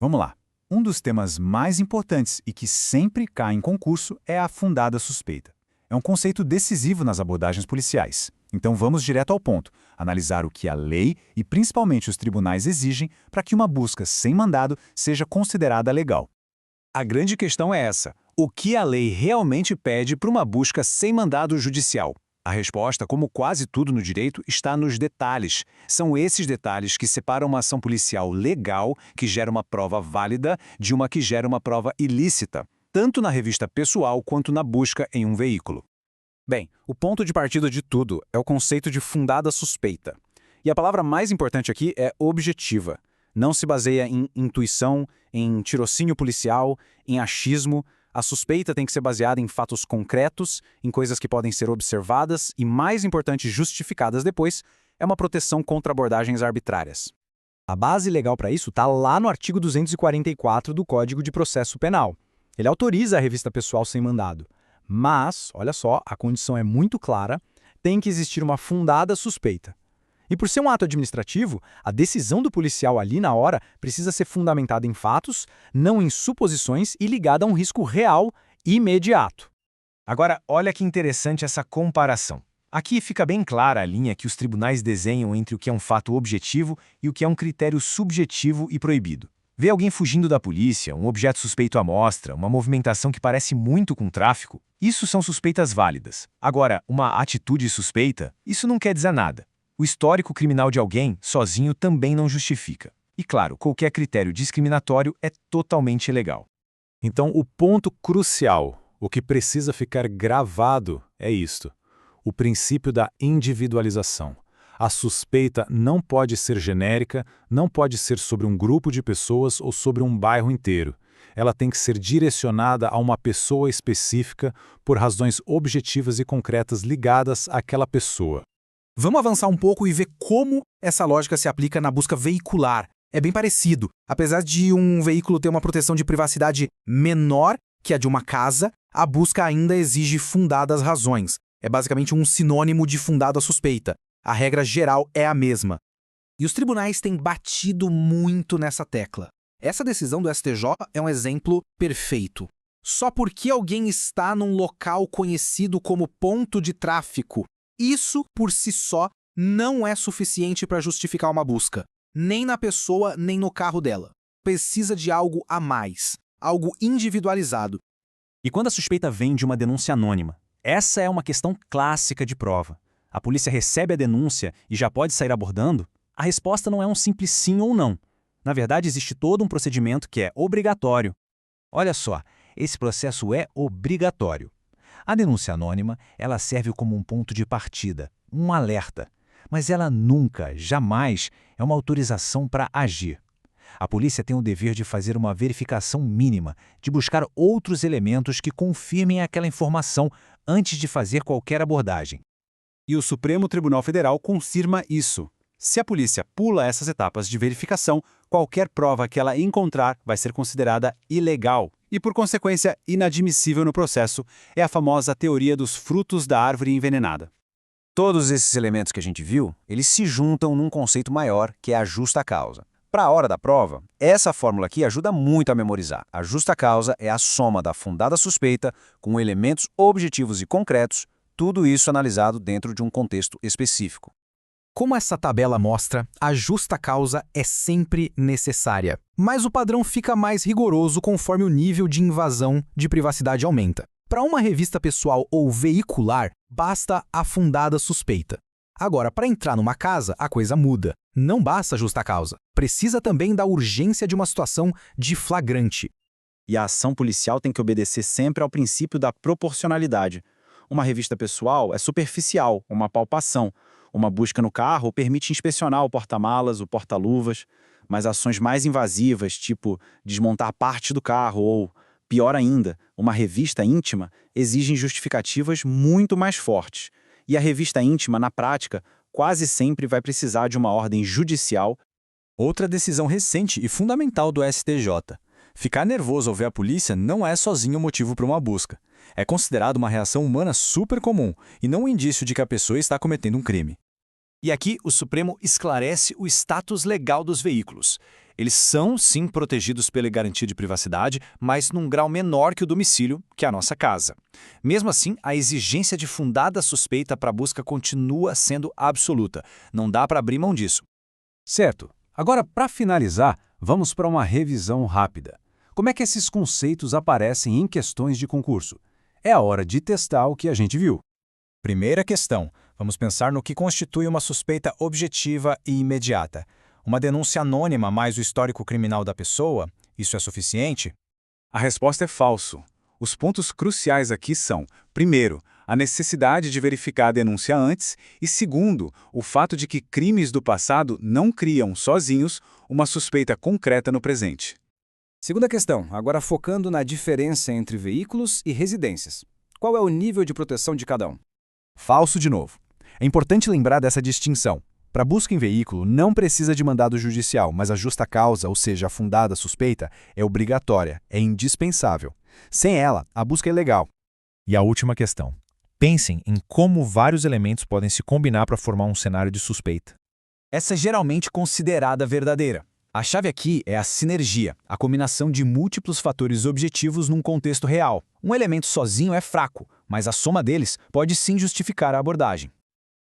Vamos lá. Um dos temas mais importantes e que sempre cai em concurso é a fundada suspeita. É um conceito decisivo nas abordagens policiais. Então vamos direto ao ponto, analisar o que a lei e principalmente os tribunais exigem para que uma busca sem mandado seja considerada legal. A grande questão é essa: o que a lei realmente pede para uma busca sem mandado judicial? A resposta, como quase tudo no direito, está nos detalhes. São esses detalhes que separam uma ação policial legal, que gera uma prova válida, de uma que gera uma prova ilícita, tanto na revista pessoal quanto na busca em um veículo. Bem, o ponto de partida de tudo é o conceito de fundada suspeita. E a palavra mais importante aqui é objetiva. Não se baseia em intuição, em tirocínio policial, em achismo. A suspeita tem que ser baseada em fatos concretos, em coisas que podem ser observadas e, mais importante, justificadas depois, é uma proteção contra abordagens arbitrárias. A base legal para isso está lá no artigo 244 do Código de Processo Penal. Ele autoriza a revista pessoal sem mandado. Mas, olha só, a condição é muito clara, tem que existir uma fundada suspeita. E por ser um ato administrativo, a decisão do policial ali na hora precisa ser fundamentada em fatos, não em suposições e ligada a um risco real e imediato. Agora, olha que interessante essa comparação. Aqui fica bem clara a linha que os tribunais desenham entre o que é um fato objetivo e o que é um critério subjetivo e proibido. Ver alguém fugindo da polícia, um objeto suspeito à mostra, uma movimentação que parece muito com tráfico, isso são suspeitas válidas. Agora, uma atitude suspeita, isso não quer dizer nada. O histórico criminal de alguém, sozinho, também não justifica. E claro, qualquer critério discriminatório é totalmente ilegal. Então, o ponto crucial, o que precisa ficar gravado é isto: o princípio da individualização. A suspeita não pode ser genérica, não pode ser sobre um grupo de pessoas ou sobre um bairro inteiro. Ela tem que ser direcionada a uma pessoa específica por razões objetivas e concretas ligadas àquela pessoa. Vamos avançar um pouco e ver como essa lógica se aplica na busca veicular. É bem parecido. Apesar de um veículo ter uma proteção de privacidade menor que a de uma casa, a busca ainda exige fundadas razões. É basicamente um sinônimo de fundado a suspeita. A regra geral é a mesma. E os tribunais têm batido muito nessa tecla. Essa decisão do STJ é um exemplo perfeito. Só porque alguém está num local conhecido como ponto de tráfico, isso, por si só, não é suficiente para justificar uma busca, nem na pessoa, nem no carro dela. Precisa de algo a mais, algo individualizado. E quando a suspeita vem de uma denúncia anônima? Essa é uma questão clássica de prova. A polícia recebe a denúncia e já pode sair abordando? A resposta não é um simples sim ou não. Na verdade, existe todo um procedimento que é obrigatório. Olha só, esse processo é obrigatório. A denúncia anônima, ela serve como um ponto de partida, um alerta, mas ela nunca, jamais, é uma autorização para agir. A polícia tem o dever de fazer uma verificação mínima, de buscar outros elementos que confirmem aquela informação antes de fazer qualquer abordagem. E o Supremo Tribunal Federal confirma isso. Se a polícia pula essas etapas de verificação, qualquer prova que ela encontrar vai ser considerada ilegal e, por consequência, inadmissível no processo. É a famosa teoria dos frutos da árvore envenenada. Todos esses elementos que a gente viu, eles se juntam num conceito maior, que é a justa causa. Para a hora da prova, essa fórmula aqui ajuda muito a memorizar. A justa causa é a soma da fundada suspeita com elementos objetivos e concretos, tudo isso analisado dentro de um contexto específico. Como essa tabela mostra, a justa causa é sempre necessária, mas o padrão fica mais rigoroso conforme o nível de invasão de privacidade aumenta. Para uma revista pessoal ou veicular, basta a fundada suspeita. Agora, para entrar numa casa, a coisa muda. Não basta a justa causa. Precisa também da urgência de uma situação de flagrante. E a ação policial tem que obedecer sempre ao princípio da proporcionalidade. Uma revista pessoal é superficial, uma palpação. Uma busca no carro permite inspecionar o porta-malas, o porta-luvas, mas ações mais invasivas, tipo desmontar parte do carro ou, pior ainda, uma revista íntima, exigem justificativas muito mais fortes. E a revista íntima, na prática, quase sempre vai precisar de uma ordem judicial. Outra decisão recente e fundamental do STJ. Ficar nervoso ao ver a polícia não é sozinho motivo para uma busca. É considerado uma reação humana super comum e não um indício de que a pessoa está cometendo um crime. E aqui o Supremo esclarece o status legal dos veículos. Eles são, sim, protegidos pela garantia de privacidade, mas num grau menor que o domicílio, que é a nossa casa. Mesmo assim, a exigência de fundada suspeita para a busca continua sendo absoluta. Não dá para abrir mão disso. Certo. Agora, para finalizar, vamos para uma revisão rápida. Como é que esses conceitos aparecem em questões de concurso? É a hora de testar o que a gente viu. Primeira questão. Vamos pensar no que constitui uma suspeita objetiva e imediata. Uma denúncia anônima mais o histórico criminal da pessoa, isso é suficiente? A resposta é falso. Os pontos cruciais aqui são, primeiro, a necessidade de verificar a denúncia antes e, segundo, o fato de que crimes do passado não criam, sozinhos, uma suspeita concreta no presente. Segunda questão, agora focando na diferença entre veículos e residências. Qual é o nível de proteção de cada um? Falso de novo. É importante lembrar dessa distinção. Para busca em veículo, não precisa de mandado judicial, mas a justa causa, ou seja, a fundada suspeita, é obrigatória, é indispensável. Sem ela, a busca é ilegal. E a última questão. Pensem em como vários elementos podem se combinar para formar um cenário de suspeita. Essa é geralmente considerada verdadeira. A chave aqui é a sinergia, a combinação de múltiplos fatores objetivos num contexto real. Um elemento sozinho é fraco, mas a soma deles pode sim justificar a abordagem.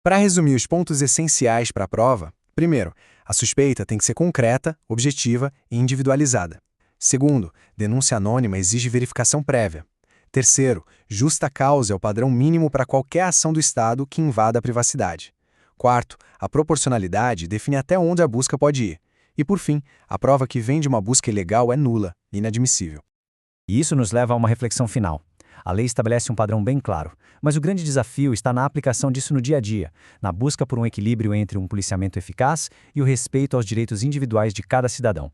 Para resumir os pontos essenciais para a prova, primeiro, a suspeita tem que ser concreta, objetiva e individualizada. Segundo, denúncia anônima exige verificação prévia. Terceiro, justa causa é o padrão mínimo para qualquer ação do Estado que invada a privacidade. Quarto, a proporcionalidade define até onde a busca pode ir. E, por fim, a prova que vem de uma busca ilegal é nula, inadmissível. E isso nos leva a uma reflexão final. A lei estabelece um padrão bem claro, mas o grande desafio está na aplicação disso no dia a dia, na busca por um equilíbrio entre um policiamento eficaz e o respeito aos direitos individuais de cada cidadão.